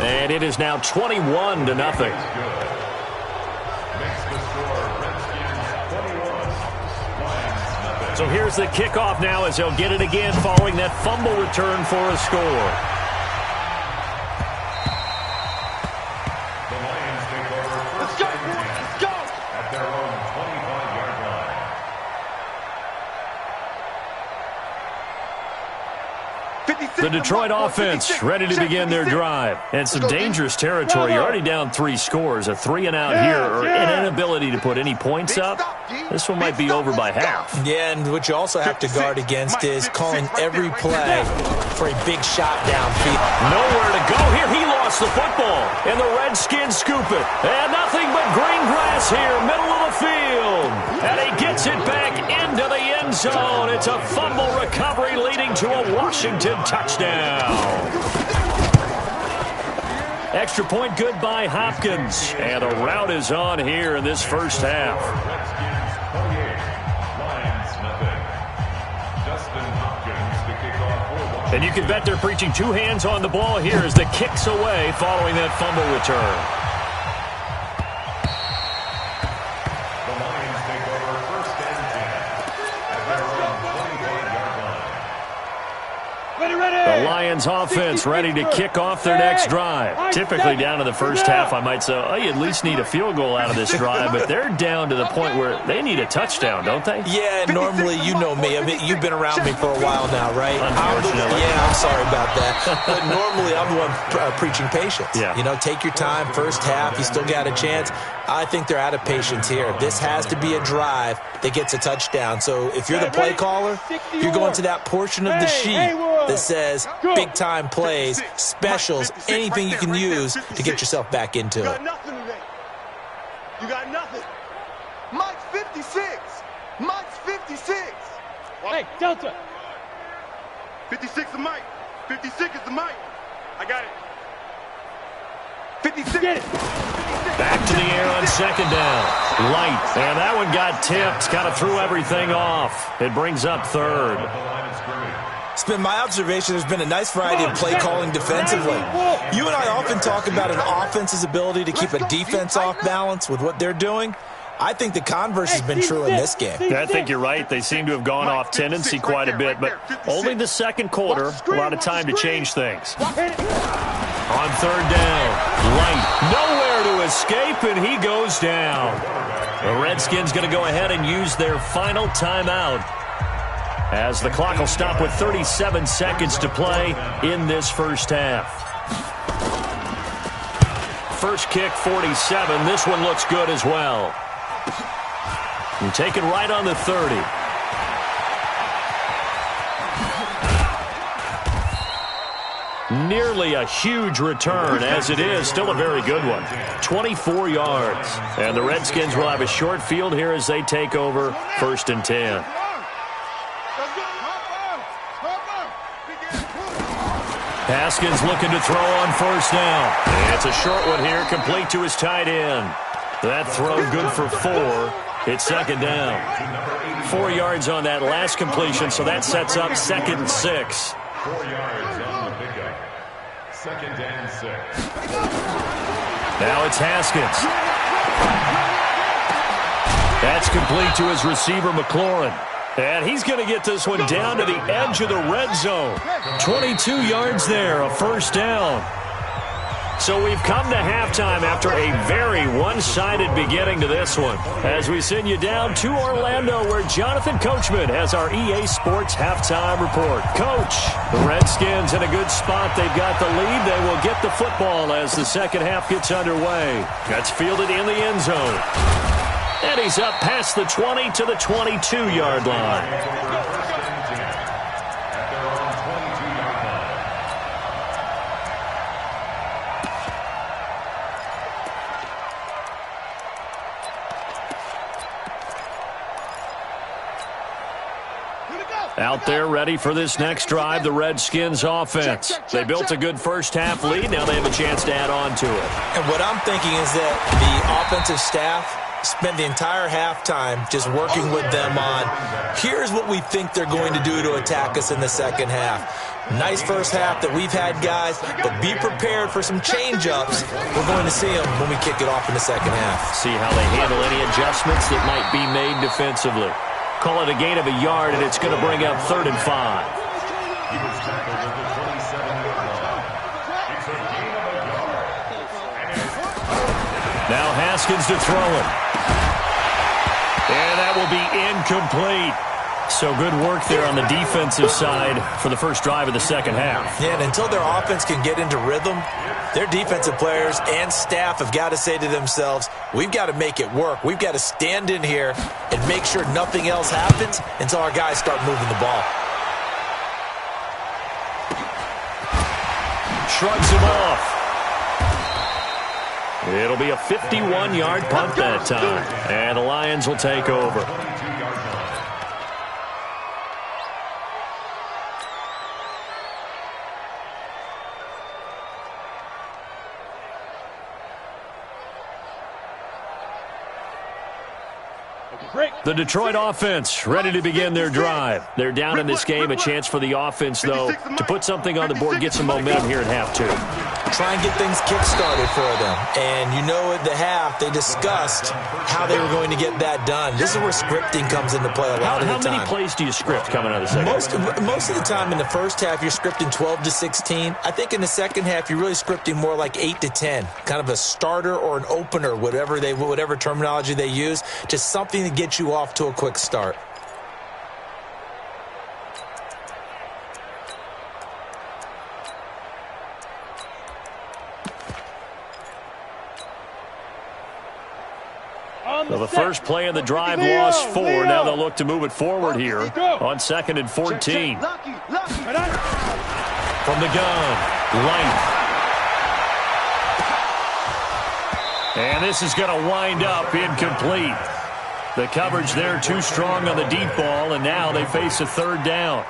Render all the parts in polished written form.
And it is now 21-0. So here's the kickoff now as they'll get it again following that fumble return for a score. The Lions take over first and 10 at their own 25-yard line. The Detroit offense ready to begin their drive. And some dangerous territory. You're already down 3 scores. A 3-and-out here or an inability to put any points up. This one might be over by half. Yeah, and what you also have to guard against is calling every play for a big shot downfield. Nowhere to go here. He lost the football. And the Redskins scoop it. And nothing but green grass here, middle of the field. And he gets it back into the end zone. It's a fumble recovery leading to a Washington touchdown. Extra point good by Hopkins. And a rout is on here in this first half. And you can bet they're preaching 2 hands on the ball here as the kick's away following that fumble return. The Lions take over first and 10 at their own 25-yard line. The Lions offense ready to kick off their next drive. Typically down to the first half, I might say, oh, you at least need a field goal out of this drive, but they're down to the point where they need a touchdown, don't they? Yeah, normally, you know me. I mean, you've been around me for a while now, right? Unfortunately. I'm sorry about that. But normally, I'm the one preaching patience. Yeah. You know, take your time, first half, you still got a chance. I think they're out of patience here. This has to be a drive that gets a touchdown. So if you're the play caller, you're going to that portion of the sheet that says big-time plays, specials, anything you can use to get yourself back into it. You got nothing today. You got nothing. Mike's 56. Mike's 56. Hey, Delta. 56 is Mike. 56 is the Mike. I got it. 56. Get it. Back to the air on second down. Light. And that one got tipped. Kind of threw everything off. It brings up third. It's been my observation there's been a nice variety of play calling defensively. You and I often talk about an offense's ability to keep a defense off balance with what they're doing. I think the converse has been true in this game. I think you're right. They seem to have gone off tendency quite a bit, but only the second quarter. A lot of time to change things. On third down, Light nowhere to escape, and he goes down. The Redskins going to go ahead and use their final timeout, as the clock will stop with 37 seconds to play in this first half. First kick, 47. This one looks good as well. And taken right on the 30. Nearly a huge return, as it is. Still a very good one. 24 yards. And the Redskins will have a short field here as they take over first and 10. Haskins looking to throw on first down. And it's a short one here, complete to his tight end. That throw good for 4. It's second down. 4 yards on that last completion, so that sets up second and 6. 4 yards on the pickup. Second and 6. Now it's Haskins. That's complete to his receiver, McLaurin. And he's going to get this one down to the edge of the red zone. 22 yards there, a first down. So we've come to halftime after a very one-sided beginning to this one, as we send you down to Orlando, where Jonathan Coachman has our EA Sports halftime report. Coach, the Redskins in a good spot. They've got the lead. They will get the football as the second half gets underway. That's fielded in the end zone. And he's up past the 20 to the 22-yard line. Out there ready for this next drive, the Redskins offense. They built a good first half lead. Now they have a chance to add on to it. And what I'm thinking is that the offensive staff spent the entire halftime just working with them on, here's what we think they're going to do to attack us in the second half. Nice first half that we've had, guys, but be prepared for some change-ups. We're going to see them when we kick it off in the second half. See how they handle any adjustments that might be made defensively. Call it a gain of a yard, and it's going to bring up 3rd and 5. He was tackled at the 27-yard line. It's a gain of a yard. Now Haskins to throw it. And that will be incomplete. So good work there on the defensive side for the first drive of the second half. Yeah, and until their offense can get into rhythm, their defensive players and staff have got to say to themselves, we've got to make it work. We've got to stand in here and make sure nothing else happens until our guys start moving the ball. Shrugs him off. It'll be a 51-yard punt that time, and the Lions will take over. The Detroit offense ready to begin their drive. They're down in this game. A chance for the offense, though, to put something on the board, get some momentum here at half 2. Try and get things kick-started for them. And you know at the half, they discussed how they were going to get that done. This is where scripting comes into play a lot of the time. How many plays do you script coming out of the second half? Most of the time in the first half, you're scripting 12 to 16. I think in the second half, you're really scripting more like 8 to 10. Kind of a starter or an opener, whatever terminology they use. Just something to get you off to a quick start. So the first play of the drive lost 4. Now they'll look to move it forward here on 2nd and 14. From the gun, Light. And this is going to wind up incomplete. The coverage there too strong on the deep ball, and now they face a 3rd down.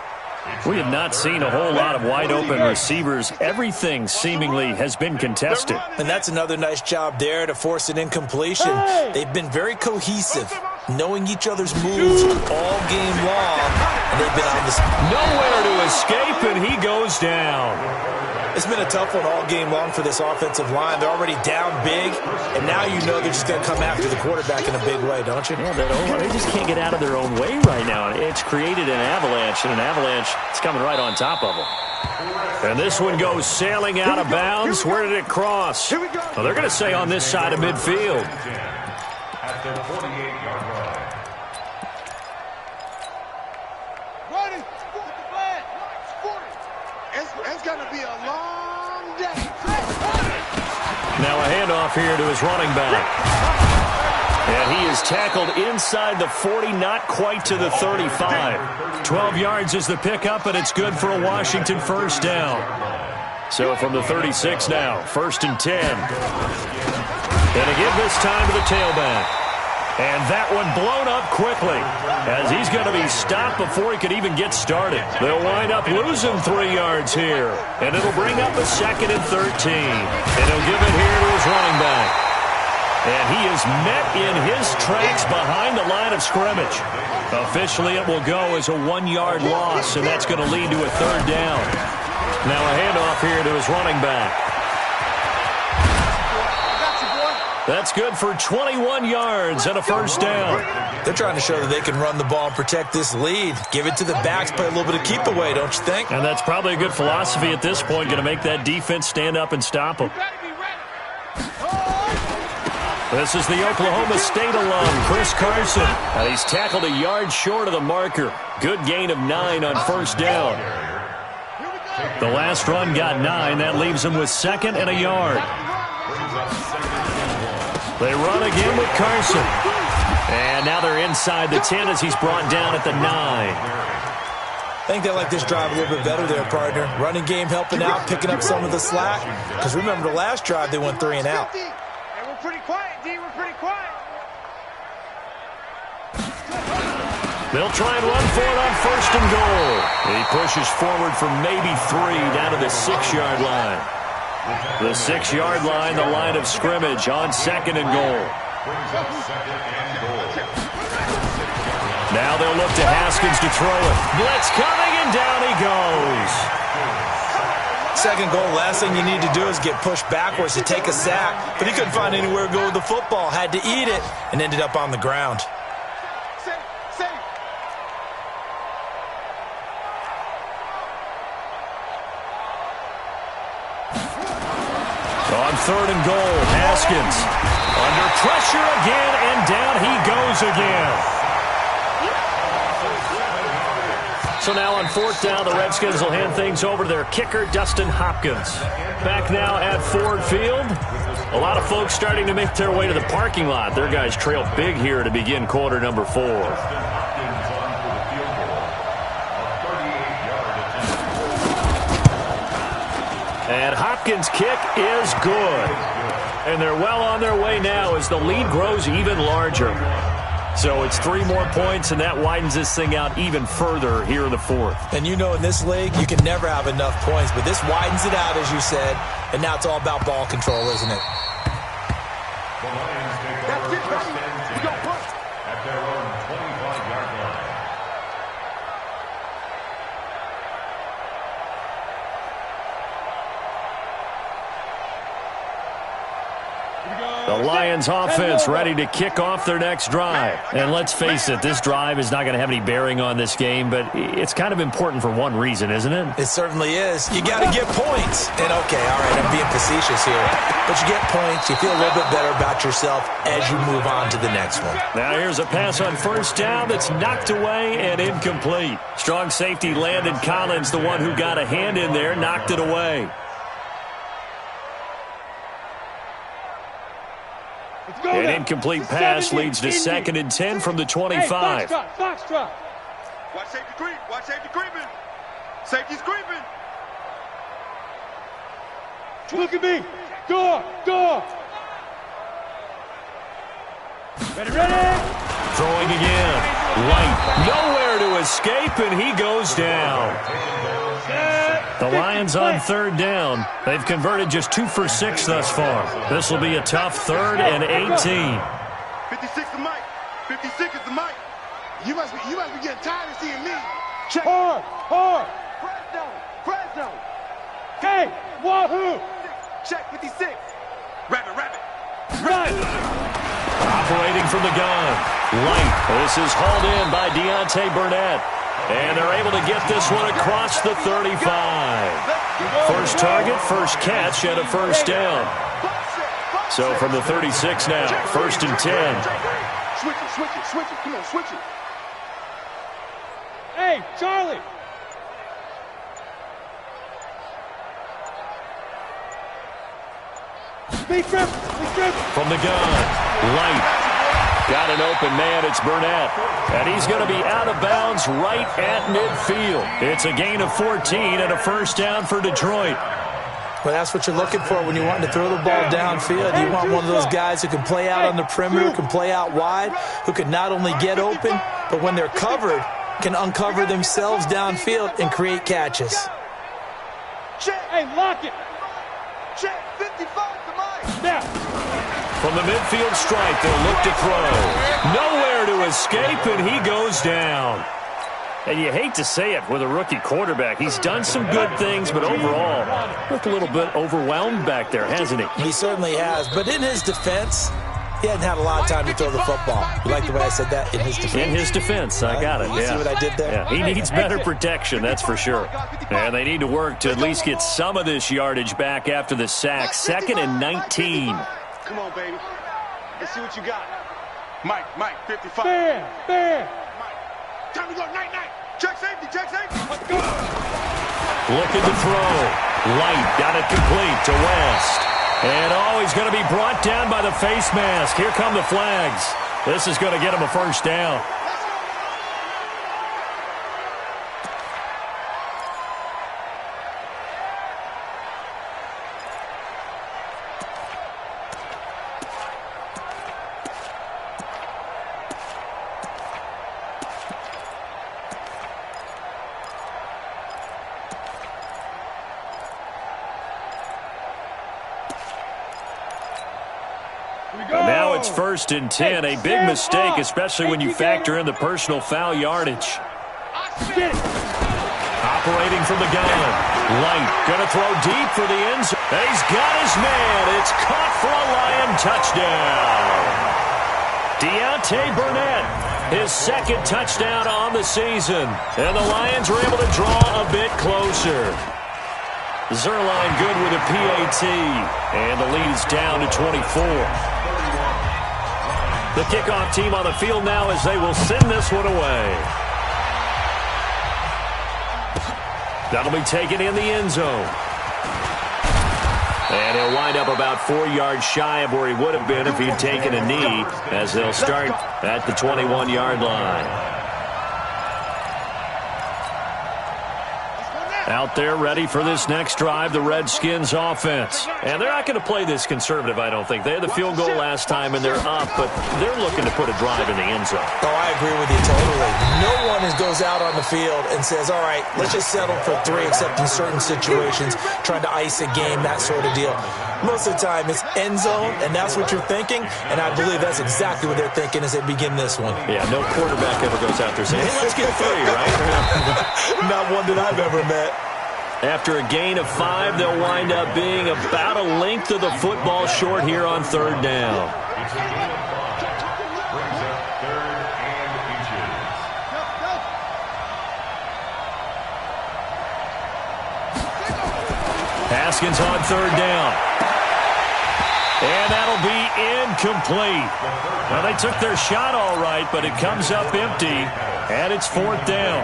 We have not seen a whole lot of wide-open receivers. Everything seemingly has been contested. And that's another nice job there to force an incompletion. They've been very cohesive, knowing each other's moves all game long, and they've been on this. Nowhere to escape, and he goes down. It's been a tough one all game long for this offensive line. They're already down big, and now you know they're just going to come after the quarterback in a big way, don't you? Yeah, they just can't get out of their own way right now. It's created an avalanche, and an avalanche is coming right on top of them. And this one goes sailing out of bounds. Where did it cross? Well, they're going to say on this side of midfield. At the 48-yard line. It's going to be a long day. Now a handoff here to his running back. And he is tackled inside the 40, not quite to the 35. 12 yards is the pickup, and it's good for a Washington first down. So from the 36 now, 1st and 10. And to give this time to the tailback. And that one blown up quickly as he's going to be stopped before he could even get started. They'll wind up losing 3 yards here. And it'll bring up a 2nd and 13. And he'll give it here to his running back. And he is met in his tracks behind the line of scrimmage. Officially, it will go as a 1-yard loss, and that's going to lead to a 3rd down. Now a handoff here to his running back. That's good for 21 yards and a first down. They're trying to show that they can run the ball and protect this lead. Give it to the backs, play a little bit of keep away, don't you think? And that's probably a good philosophy at this point, going to make that defense stand up and stop them. This is the Oklahoma State alum, Chris Carson. And he's tackled a yard short of the marker. Good gain of 9 on first down. The last run got 9. That leaves him with 2nd and a yard. They run again with Carson. And now they're inside the 10 as he's brought down at the 9. I think they like this drive a little bit better there, partner. Running game helping out, picking up some of the slack. Because remember, the last drive they went 3 and out. And we're pretty quiet, D. We're pretty quiet. They'll try and run for it on 1st and goal. He pushes forward for maybe 3 down to the 6-yard line. The 6-yard line, the line of scrimmage on 2nd and goal. Now they'll look to Haskins to throw it. Blitz coming, and down he goes. second goal, last thing you need to do is get pushed backwards to take a sack. But he couldn't find anywhere to go with the football, had to eat it, and ended up on the ground. On third and goal, Haskins under pressure again, and down he goes again. So now on fourth down, the Redskins will hand things over to their kicker, Dustin Hopkins. Back now at Ford Field. A lot of folks starting to make their way to the parking lot. Their guys trail big here to begin quarter number 4. And Hopkins' kick is good. And they're well on their way now as the lead grows even larger. So it's 3 more points, and that widens this thing out even further here in the fourth. And you know in this league, you can never have enough points, but this widens it out, as you said, and now it's all about ball control, isn't it? The Lions take over first and 10 at their own 25-yard line. The Lions offense ready to kick off their next drive. And let's face it, this drive is not going to have any bearing on this game, but it's kind of important for one reason, isn't it? It certainly is. You got to get points. And okay, all right, I'm being facetious here. But you get points, you feel a little bit better about yourself as you move on to the next one. Now here's a pass on first down that's knocked away and incomplete. Strong safety Landon Collins, the one who got a hand in there, knocked it away. An incomplete pass leads to 2nd and 10 from the 25. Hey, Foxtrot. Watch safety creep. Watch safety creeping. Safety's creeping. Look at me. Go. Ready. Throwing again. Light. Nowhere to escape, and he goes down. The Lions on third down. They've converted just 2 for 6 thus far. This will be a tough 3rd and 18. 56 the mic. 56 is the mic. You must be getting tired of seeing me. Check. Hard. Friend zone. Hey, wahoo. Check 56. Rabbit. Right. Operating from the gun. Light. This is hauled in by Deontay Burnett. And they're able to get this one across the 35. First target, first catch, and a first down. So from the 36 now, 1st and 10. Switch it. Come on, switch it. Hey, Charlie. Speed grip. From the gun, Light. Got an open man, it's Burnett. And he's going to be out of bounds right at midfield. It's a gain of 14 and a first down for Detroit. Well, that's what you're looking for when you want to throw the ball downfield. You want one of those guys who can play out on the perimeter, can play out wide, who can not only get open, but when they're covered, can uncover themselves downfield and create catches. Hey, lock it. Check 55 to mine. Now. From the midfield stripe, they'll look to throw. Nowhere to escape, and he goes down. And you hate to say it with a rookie quarterback. He's done some good things, but overall, looked a little bit overwhelmed back there, hasn't he? He certainly has. But in his defense, he hadn't had a lot of time to throw the football. You like the way I said that? In his defense. In his defense, I got it. You see what I did there? Yeah, he needs better protection, that's for sure. And they need to work to at least get some of this yardage back after the sack. 2nd and 19. Come on, baby. Let's see what you got. Mike, 55. Fair. Mike, time to go, night. Check safety. Let's go. Looking to throw. Light got it complete to West. And he's going to be brought down by the face mask. Here come the flags. This is going to get him a first down. Now it's 1st and 10. A big mistake, especially when you factor in the personal foul yardage. operating from the gun. Light going to throw deep for the end zone. He's got his man. It's caught for a Lion touchdown. Deontay Burnett, his second touchdown on the season. And the Lions were able to draw a bit closer. Zerline good with a PAT. And the lead is down to 24. The kickoff team on the field now as they will send this one away. That'll be taken in the end zone. And he'll wind up about 4 yards shy of where he would have been if he'd taken a knee, as they'll start at the 21-yard line. Out there ready for this next drive, the Redskins offense. And they're not going to play this conservative, I don't think. They had the field goal last time, and they're up, but they're looking to put a drive in the end zone. Oh, I agree with you totally. No one goes out on the field and says, all right, let's just settle for 3, except in certain situations, trying to ice a game, that sort of deal. Most of the time, it's end zone, and that's what you're thinking, and I believe that's exactly what they're thinking as they begin this one. Yeah, no quarterback ever goes out there saying, hey, let's get 3, right? Not one that I've ever met. After a gain of 5, they'll wind up being about a length of the football short here on third down. Haskins on third down. And that'll be incomplete. Well, they took their shot all right, but it comes up empty, and it's fourth down.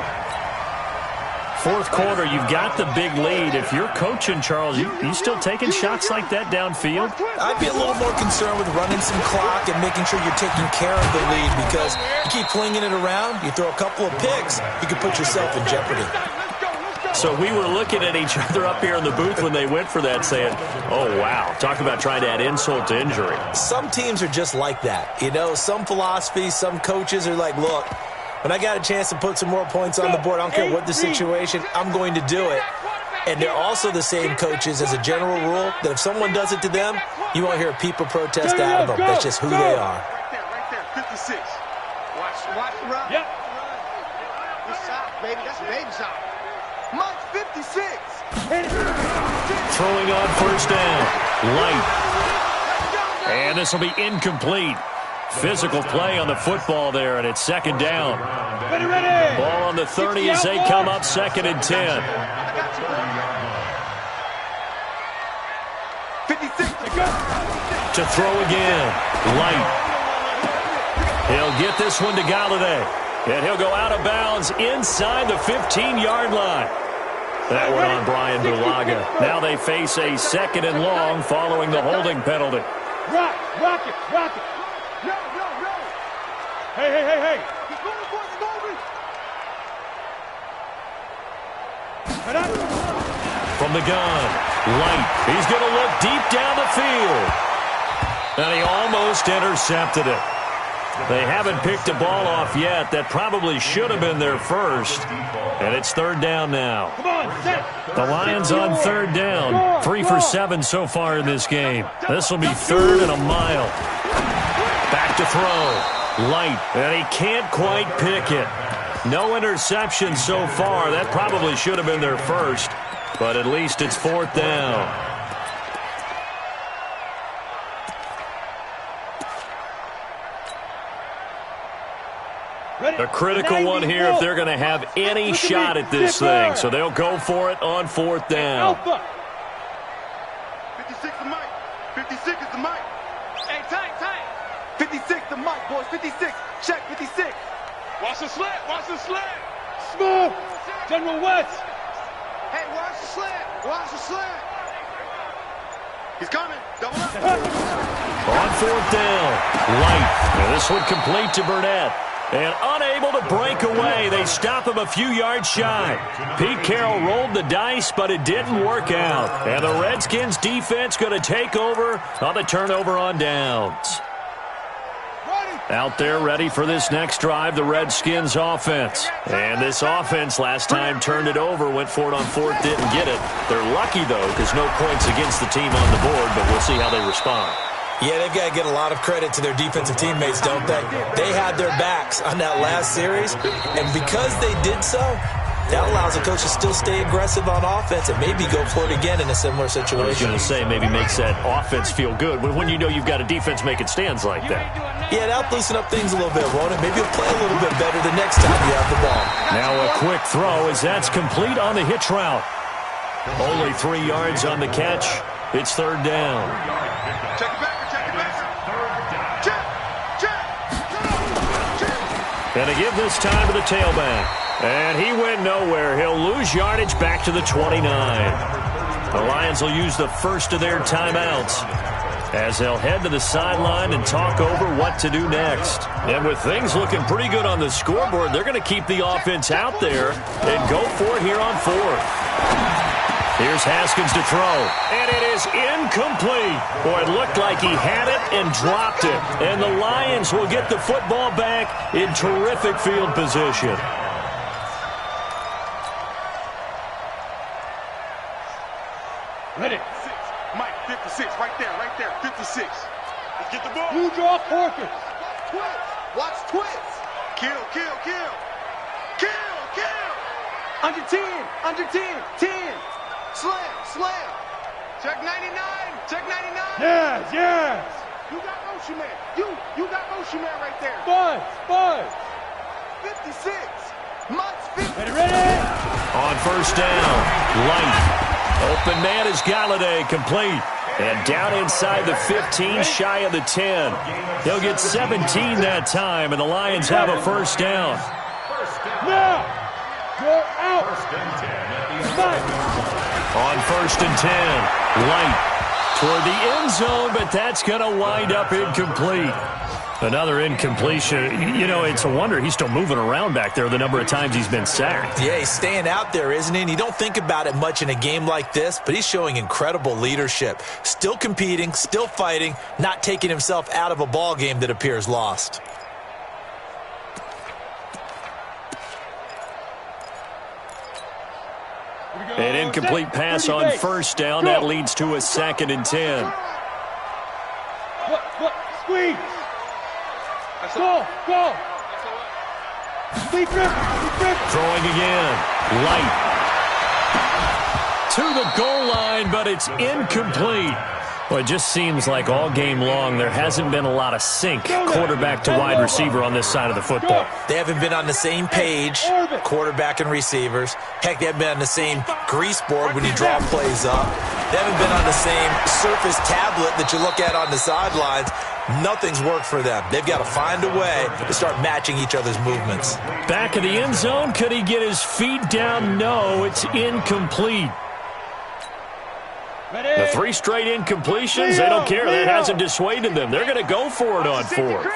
Fourth quarter, you've got the big lead. If you're coaching, Charles, you still taking shots like that downfield? I'd be a little more concerned with running some clock and making sure you're taking care of the lead, because you keep flinging it around, you throw a couple of picks, you can put yourself in jeopardy. So we were looking at each other up here in the booth when they went for that, saying, oh, wow, talk about trying to add insult to injury. Some teams are just like that. You know, some philosophies, some coaches are like, look, when I got a chance to put some more points on the board, I don't care what the situation, I'm going to do it. And they're also the same coaches as a general rule that if someone does it to them, you won't hear people protest out of them. That's just who they are. Right there, 56. Watch the run. Yep. Good shot, baby. That's a baby shot. Mike's 56. Throwing on first down. Light. And this will be incomplete. Physical play on the football there, and it's second down. Ready. Ball on the 30 as they come up second and 10. 56. To throw again. Light. He'll get this one to Galladay. And he'll go out of bounds inside the 15-yard line. That one on Brian Bulaga. Now they face a second and long following the holding penalty. Rock it. Yo. Hey. He's going for it, From the gun, Light. He's going to look deep down the field. And he almost intercepted it. They haven't picked a ball off yet. That probably should have been their first. And it's third down now. Come on, set. The Lions on third down. 3 for 7 so far in this game. This will be third and a mile. Back to throw. Light. And he can't quite pick it. No interception so far. That probably should have been their first. But at least it's fourth down. A critical one here if they're going to have any shot at this thing. So they'll go for it on fourth down. 56 the mic. 56 is the mic. Hey, tight. 56 the mic, boys. 56. Check 56. Watch the slant. Smooth. General West. Hey, watch the slant. He's coming. Double up. On fourth down, Light. And this one complete to Burnett. And unable to break away, they stop him a few yards shy. Pete Carroll rolled the dice, but it didn't work out. And the Redskins defense going to take over on the turnover on downs. Out there ready for this next drive, the Redskins offense. And this offense last time turned it over, went for it on fourth, didn't get it. They're lucky, though, because no points against the team on the board, but we'll see how they respond. Yeah, they've got to get a lot of credit to their defensive teammates, don't they? They had their backs on that last series, and because they did so, That allows the coach to still stay aggressive on offense and maybe go for it again in a similar situation. I was going to say maybe makes that offense feel good when you know you've got a defense making stands like that. Yeah, that'll loosen up things a little bit, won't it? Maybe you'll play a little bit better the next time you have the ball. Now a quick throw as that's complete on the hitch route. Only 3 yards on the catch. It's third down. Check it back. And to give this time to the tailback. And he went nowhere. He'll lose yardage back to the 29. The Lions will use the first of their timeouts as they'll head to the sideline and talk over what to do next. And with things looking pretty good on the scoreboard, they're going to keep the offense out there and go for it here on fourth. Here's Haskins to throw, and it is incomplete. Boy, it looked like he had it and dropped it. And the Lions will get the football back in terrific field position. Ready. Mike, 56, right there, 56. Let's get the ball. You draw Porkins. Twits. Watch twits. Kill. Under 10. 10. Slam. Check 99. Yes. You got motion man. You got motion man right there. Buzz. 56. Mike's 50. Ready. On first down, Light. Open man is Galladay, complete. And down inside the 15, shy of the 10. He'll get 17 that time, and the Lions have a first down. Now, you're out. On first and 10, Light toward the end zone, but that's going to wind up incomplete. Another incompletion. You know, it's a wonder he's still moving around back there the number of times he's been sacked. Yeah, he's staying out there, isn't he? And you don't think about it much in a game like this, but he's showing incredible leadership. Still competing, still fighting, not taking himself out of a ball game that appears lost. An incomplete pass on first down. That leads to a second and 10. What? Squeeze. Go. Deep grip. Throwing again. Light. To the goal line, but it's incomplete. Well, it just seems like all game long there hasn't been a lot of sync quarterback to wide receiver on this side of the football. They haven't been on the same page, quarterback and receivers. Heck, they haven't been on the same grease board when you draw plays up. They haven't been on the same surface tablet that you look at on the sidelines. Nothing's worked for them. They've got to find a way to start matching each other's movements. Back in the end zone, could he get his feet down? No, it's incomplete. The 3 straight incompletions, they don't care. That hasn't dissuaded them. They're going to go for it on fourth.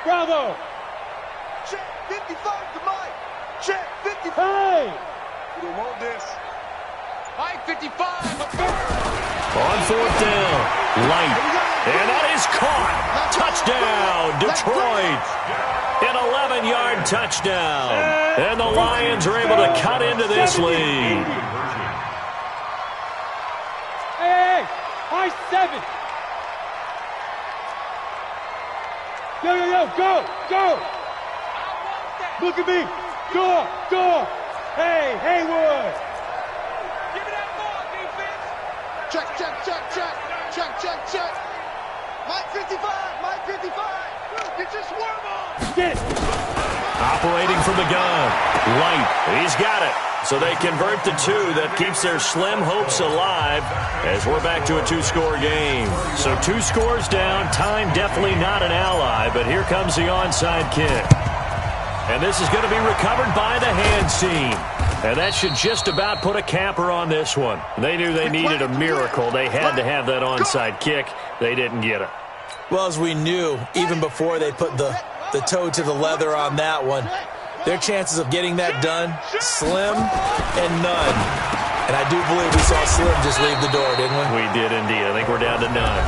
Bravo. Check 55 to Mike. Check 55. Hey. We don't want this. Mike 55. On fourth down, Light. And that is caught. Touchdown, Detroit. An 11-yard touchdown. And the Lions are able to cut into this lead. Hey. High 7. Go. Look at me. Door. Hey, Haywood. Give me that ball, defense. Check. Mike 55. Get your swarm on. Get it. Operating from the gun, Light. He's got it. So they convert the 2. That keeps their slim hopes alive as we're back to a 2-score game. So 2 scores down. Time definitely not an ally, but here comes the onside kick. And this is going to be recovered by the hands team. And that should just about put a capper on this one. They knew they needed a miracle. They had to have that onside kick. They didn't get it. Well, as we knew, even before they put the toe to the leather on that one, their chances of getting that done, slim and none. And I do believe we saw Slim just leave the door, didn't we? We did indeed. I think we're down to none.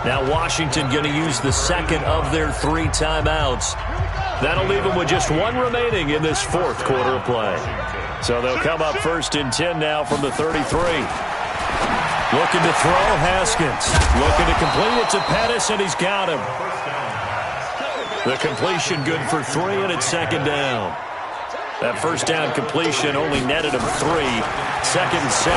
Now Washington going to use the second of their 3 timeouts. That'll leave them with just 1 remaining in this fourth quarter of play. So they'll come up first and 10 now from the 33. Looking to throw, Haskins. Looking to complete it to Pettis, and he's got him. The completion good for 3, and it's second down. That first down completion only netted him 3. Second and 7.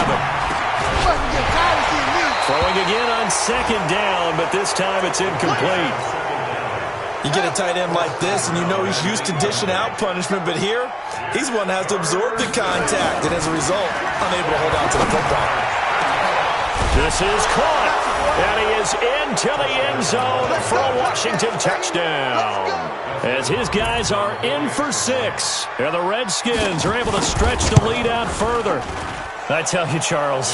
Throwing again on second down, but this time it's incomplete. You get a tight end like this, and you know he's used to dishing out punishment, but here, he's one that has to absorb the contact, and as a result, unable to hold on to the football. This is caught, and he is into the end zone for a Washington touchdown. As his guys are in for 6, and the Redskins are able to stretch the lead out further. I tell you, Charles,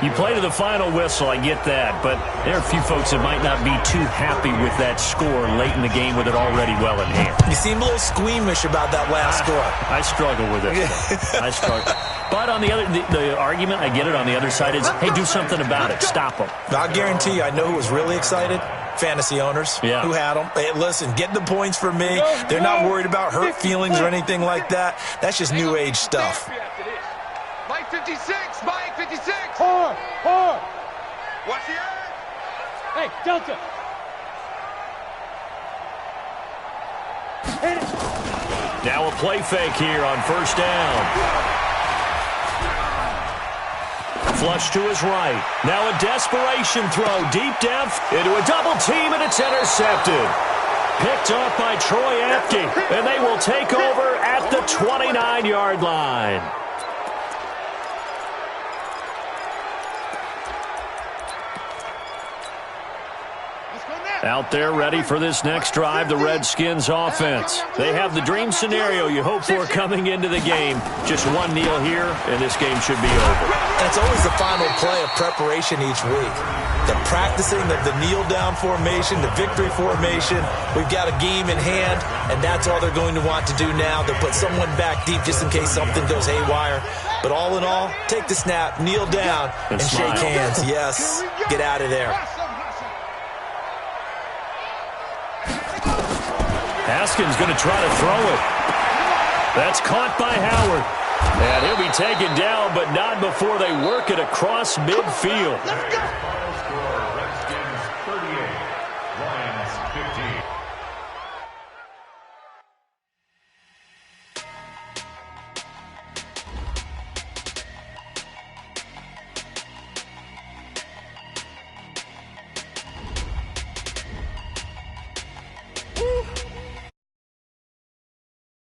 you play to the final whistle, I get that, but there are a few folks that might not be too happy with that score late in the game with it already well in hand. You seem a little squeamish about that last score. I struggle with it. I struggle. But on the other, the argument, I get it, on the other side is, hey, do something about it. Stop them. I guarantee you, I know who was really excited. Fantasy owners who had them. Hey, listen, get the points for me. They're not worried about hurt feelings or anything like that. That's just new age stuff. Mike 56, Mike 56. Hard. Watch the earth. Hey, Delta. Hit it. Now a play fake here on first down. Flush to his right. Now a desperation throw deep down into a double team, and it's intercepted. Picked off by Troy Apke, and they will take over at the 29-yard line. Out there ready for this next drive, the Redskins offense. They have the dream scenario you hope for coming into the game. Just one kneel here, and this game should be over. And it's always the final play of preparation each week. The practicing of the kneel-down formation, the victory formation. We've got a game in hand, and that's all they're going to want to do now. They'll put someone back deep just in case something goes haywire. But all in all, take the snap, kneel down, and shake hands. Yes, get out of there. Haskins going to try to throw it. That's caught by Howard. And he'll be taken down, but not before they work it across midfield.